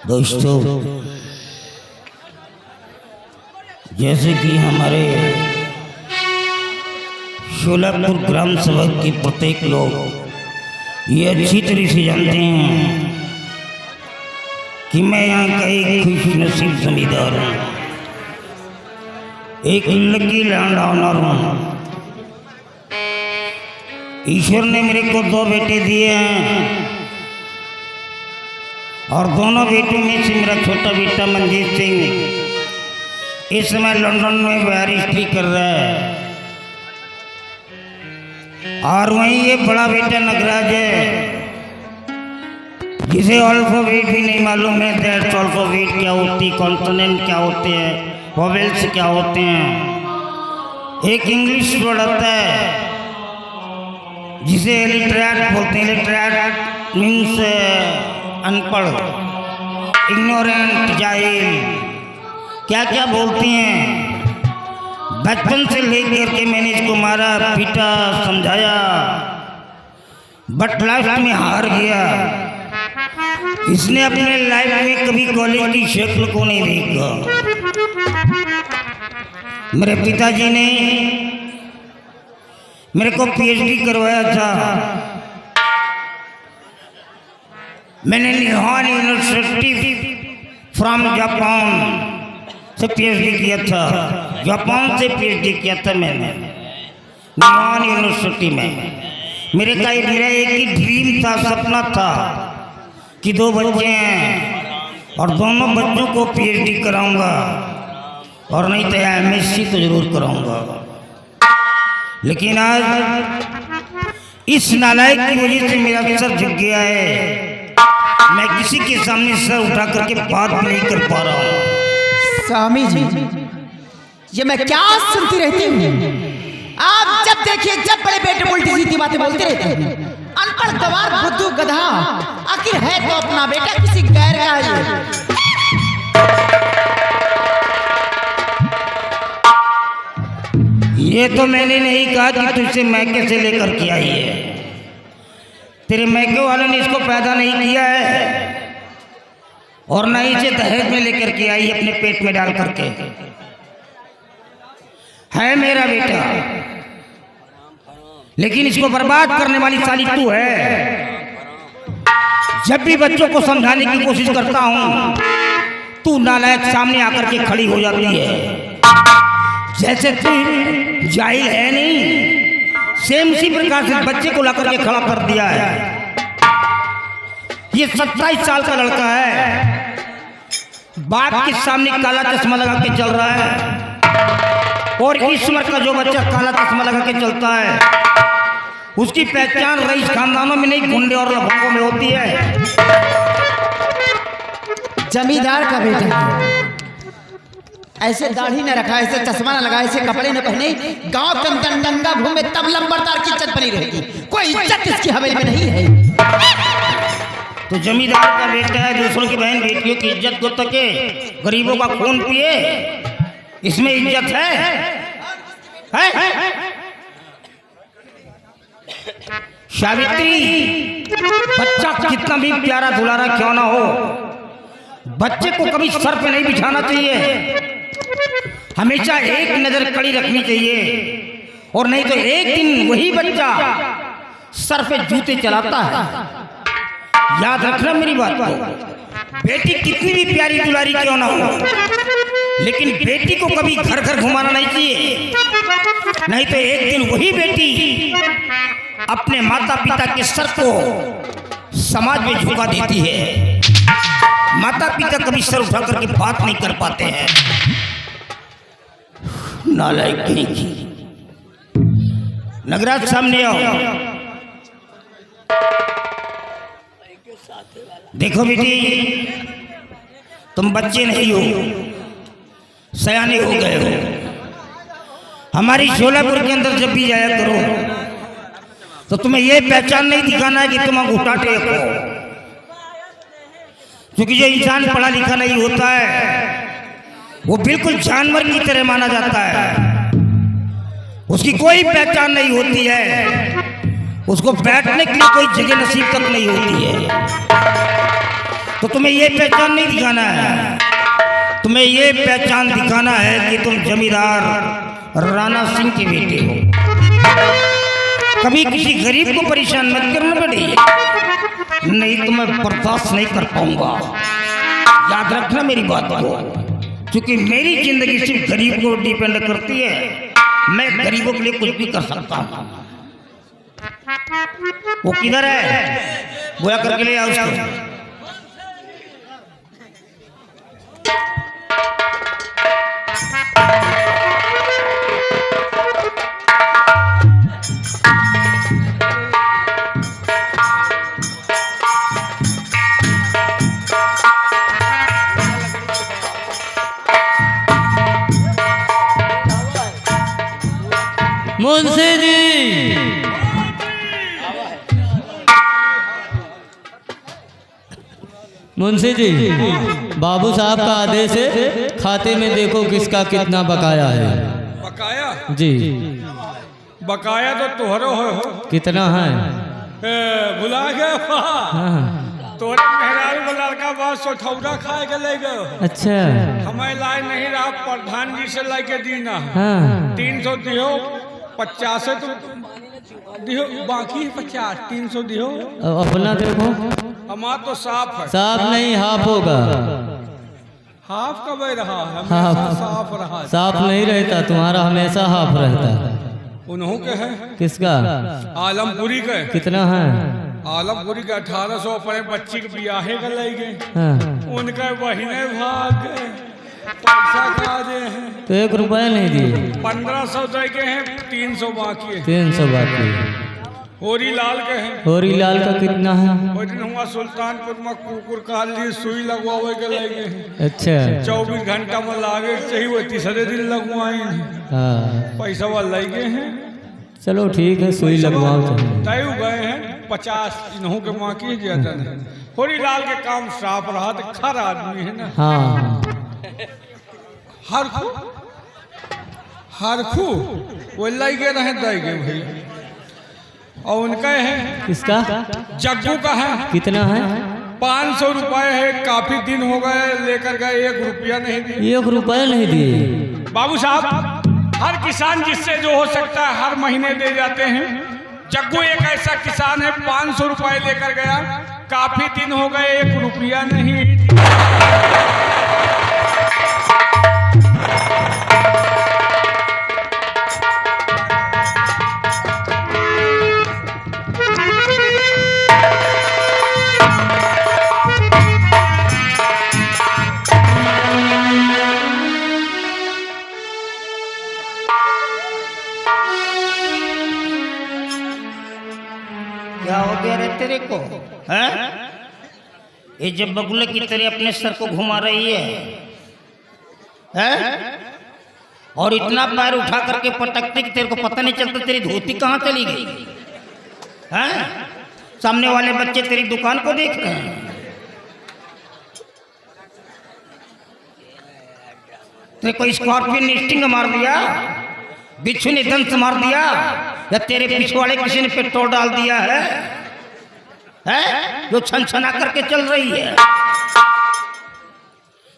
दोस्तों, जैसे कि हमारे शोलापुर ग्राम सभा के प्रत्येक लोग ये अच्छी तरह से जानते हैं कि मैं यहाँ का एक खुशनसीब जमींदार हूँ, एक लकी लैंड ऑनर हूँ। ईश्वर ने मेरे को 2 बेटे दिए हैं और दोनों बेटों में से मेरा छोटा बेटा मंजीत सिंह इस समय लंदन में बैरिस्ट्री कर रहा है और वहीं ये बड़ा बेटा नगराज है जिसे अल्फाबेट भी नहीं मालूम है। दैट्स अल्फाबेट क्या होती, कॉन्सोनेंट क्या होते हैं, वोवेल्स क्या होते हैं। एक इंग्लिश वर्ड आता है जिसे इलिटरेट बोलते हैं। इलिटरेट मीन्स अनपढ़, इग्नोरेंट, जाहिल, क्या क्या बोलती हैं। बचपन से लेकर के मैंने इसको मारा पीटा समझाया, बट लास्ट में हार गया। इसने अपने लाइफ में कभी कॉलेज की शक्ल को नहीं देखा। मेरे पिताजी ने मेरे को पीएचडी करवाया था। मैंने निहान यूनिवर्सिटी फ्रॉम जापान से पीएचडी किया था। जापान से पीएचडी किया था मैंने निहान यूनिवर्सिटी में। मेरा एक ही ड्रीम था, सपना था कि 2 बच्चे हैं और दोनों बच्चों को पीएचडी कराऊंगा और नहीं तो एमएससी तो जरूर कराऊंगा। लेकिन आज इस नालायक की वजह से मेरा सर झुक गया है। मैं किसी के सामने सर उठा करके बात भी नहीं कर पा रहा हूँ। स्वामी जी, ये मैं क्या सुनती रहती हूँ। आप जब देखिए, जब बड़े बेटे उल्टी सीधी बातें बोलते रहते हैं। अनपढ़, गवार, बुद्धू, गधा, आखिर है तो अपना बेटा, किसी गैर का ये तो मैंने नहीं कहा कि तुझसे मैके से लेकर के आई है। तेरे मैके वालों ने इसको पैदा नहीं किया है और न ही इसे दहेज में लेकर के आई अपने पेट में डाल करके। है मेरा बेटा, लेकिन इसको बर्बाद करने वाली साली तू है। जब भी बच्चों को समझाने की कोशिश करता हूं, तू नालायक सामने आकर के खड़ी हो जाती है। जैसे तू जाहिल है नहीं, सेम इसी प्रकार से बच्चे को लाकर के खड़ा कर दिया है। ये 27 साल का लड़का है, बाप के सामने काला चश्मा लगा के चल रहा है और इस उम्र का जो बच्चा काला चश्मा लगा के चलता है उसकी पहचान रईस खानदानों में नहीं, गुंडे और लफंगों में होती है। जमींदार का बेटा है, ऐसे दाढ़ी न रखा, ऐसे चश्मा न लगा, ऐसे कपड़े न पहने, गांव के अंदर नंगा घूमे तब लंबरदार की इज्जत बनी रहेगी। कोई इज्जत इसकी हवेली में नहीं है। तो जमींदार का बेटा है, दूसरों की बहन बेटियों की इज्जत को तके, गरीबों का खून पिए, इसमें इज्जत है? सावित्री, बच्चा कितना भी प्यारा दुलारा क्यों ना हो, बच्चे को कभी सर पे नहीं बिठाना चाहिए। हमेशा एक नजर कड़ी रखनी चाहिए और नहीं तो एक दिन वही बच्चा सर पे जूते चलाता है। याद रखना मेरी बात को। बेटी कितनी भी प्यारी दुलारी क्यों ना हो, लेकिन बेटी को कभी घर घर घुमाना नहीं चाहिए। नहीं तो एक दिन वही बेटी अपने माता पिता के सर को समाज में झुका देती है। माता पिता कभी सर उठा करके बात नहीं कर पाते हैं। नालायक कहीं की। नगराज सामने आओ। देखो बेटी, तुम बच्चे नहीं हो, सयाने हो गए हो। हमारी शोलापुर के अंदर जब भी जाया करो तो तुम्हें यह पहचान नहीं दिखाना है कि तुम अंगूठा टेक हो, क्योंकि जो इंसान पढ़ा लिखा नहीं होता है वो बिल्कुल जानवर की तरह माना जाता है। उसकी कोई पहचान नहीं होती है, उसको बैठने के लिए कोई जगह नसीब तक नहीं होती है। तो तुम्हें ये पहचान नहीं दिखाना है, तुम्हें ये पहचान दिखाना है कि तुम जमींदार राणा सिंह के बेटे हो। कभी किसी गरीब को परेशान मत करना बेटे, नहीं तो मैं बर्दाश्त नहीं कर पाऊंगा। याद रखना मेरी बात को, क्योंकि मेरी जिंदगी सिर्फ गरीब को डिपेंड करती है। मैं गरीबों के लिए कुछ भी कर सकता हूँ। वो किधर है? गोया करके ले आओ उसको। मुंशी जी, मुंशी जी, बाबू साहब का आदेश है, खाते में देखो किसका कितना बकाया है। बकाया? जी। बकाया तो तुहरो हो। कितना है? भुला गए। हाँ। तोरे मेहरारू को लड़का बहुत सोठौरा खाए के ले गए। अच्छा। हमें लाए नहीं रहा, प्रधान जी से ला के दीना। हाँ। 300 दियो, 50 तो दियो, बाकी 50, 300 दियो। अपना देखो। हमारा तो साफ है। साफ नहीं, हाफ होगा। हाफ कब रहा? हाफ। हमेशा साफ रहा। साफ नहीं रहता, तुम्हारा हमेशा हाफ रहता है। उन्हों के है। किसका? आलमपुरी के। कितना है? आलमपुरी के 1800 अपने बच्ची के ब्याहे के ले गए। हाँ। उनके बहिने भाग गए, पैसा खा दे हैं। तो 1 रुपया नहीं दिए? 1500 दे के हैं, 300 बाकी है। 300 बाकी। होरी लाल के हैं। होरी लाल का कितना है? वो दिन हुआ सुल्तानपुर में कुकुर का लिए सुई लगवावे के ले गए हैं। अच्छा। 24 घंटा में लागे चाहिए, वो तीसरे दिन लगवाई। हाँ। पैसा वाला ले गए हैं। चलो ठीक है, सुई लगवाओ। तय गए हैं 50, इन्हों के माँ की ज्यादा नहीं। होरी लाल के काम साफ रहा तो खर आदमी है ना। हाँ। हर खू वो लगे रहे देगे भाई। और उनका है। किसका? जग्गू का है। कितना है? 500 रुपए है। काफी दिन हो गए लेकर गए, 1 रुपया नहीं दिए। 1 रुपया नहीं दिए? बाबू साहब, हर किसान जिससे जो हो सकता है हर महीने दे जाते हैं। जग्गू एक ऐसा किसान है, 500 रुपए लेकर गया, काफी दिन हो गए 1 रुपया नहीं दिया। क्या हो गया रे तेरे को? हैं? ये जब बगुले की तरह अपने सर को घुमा रही है, हैं? और इतना पैर उठा करके पटकते कि तेरे को पता नहीं चलता तेरी धोती कहाँ चली गई। हैं? सामने वाले बच्चे तेरी दुकान को देख रहे हैं। तेरे को स्कॉर्पियन ने स्टिंग मार दिया, बिच्छू ने दंत मार दिया, या तेरे पिछवाड़े किसी ने पेट्रोल डाल दिया है? जो छनछना करके चल रही है।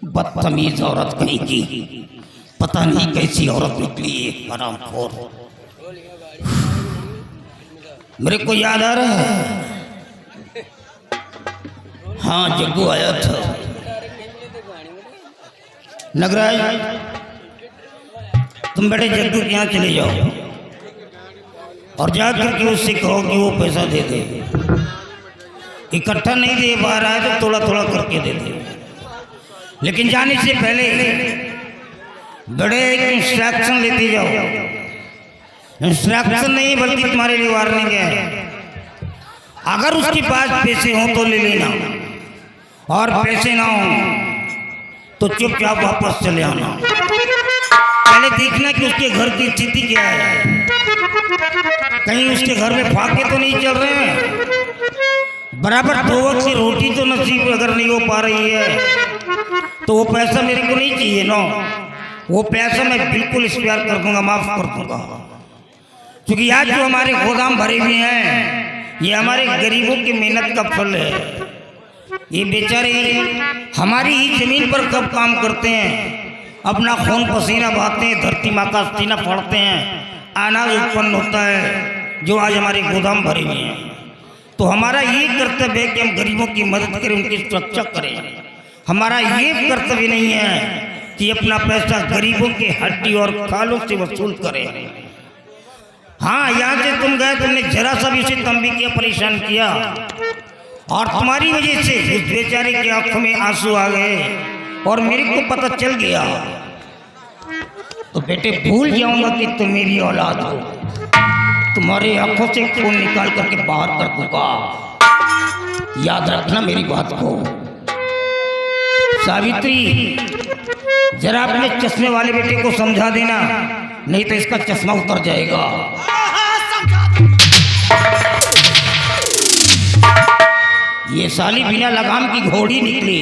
बदतमीज औरत कहीं की, पता नहीं कैसी औरत निकली है, हरामखोर। मेरे को याद आ रहा है, हाँ जग्गू आया था। नगराज, तुम बेटे जग्गू के यहाँ चले जाओ और जाकर के उससे कहो कि वो पैसा दे दे। इकट्ठा नहीं दे पा रहा है तो थोड़ा थोड़ा करके दे दे। लेकिन जाने से पहले बड़े एक इंस्ट्रक्शन लेते जाओ। इंस्ट्रक्शन नहीं बल्कि तुम्हारे लिए वार्निंग है। अगर उसके पास पैसे हों तो ले लेना, और पैसे ना हो तो चुपचाप वापस चले आना। पहले देखना कि उसके घर की स्थिति क्या है, कहीं उसके घर में फाके तो नहीं चल रहे हैं। बराबर 2 वक्त की रोटी तो नसीब अगर नहीं हो पा रही है तो वो पैसा मेरे को नहीं चाहिए ना। वो पैसा मैं बिल्कुल स्वीकार कर दूंगा, माफ कर दूंगा। क्योंकि आज जो हमारे गोदाम भरे हुए हैं ये हमारे गरीबों की मेहनत का फल है। ये बेचारे हमारी ही जमीन पर कब काम करते हैं, अपना खून पसीना बहाते हैं, धरती माँ का सीना फाड़ते हैं, अनाज उत्पन्न होता है जो आज हमारे गोदाम भरे हुए हैं। तो हमारा ये कर्तव्य है कि हम गरीबों की मदद करें, उनकी सुरक्षा करें। हमारा ये कर्तव्य नहीं है कि अपना पैसा गरीबों के हड्डी और खालों से वसूल करें। हाँ, यहाँ से तुम गए, तुमने जरा सा भी उसे तंबी किया, परेशान किया, और तुम्हारी वजह से उस बेचारे की आंखों में आंसू आ गए और मेरे को पता चल गया, तो बेटे भूल जाऊंगा कि तुम मेरी औलाद हो। तुम्हारे आंखों से खून निकाल करके बाहर कर दूंगा, याद रखना मेरी बात को। सावित्री, जरा अपने चश्मे वाले बेटे को समझा देना, नहीं तो इसका चश्मा उतर जाएगा। ये साली बिना लगाम की घोड़ी निकली।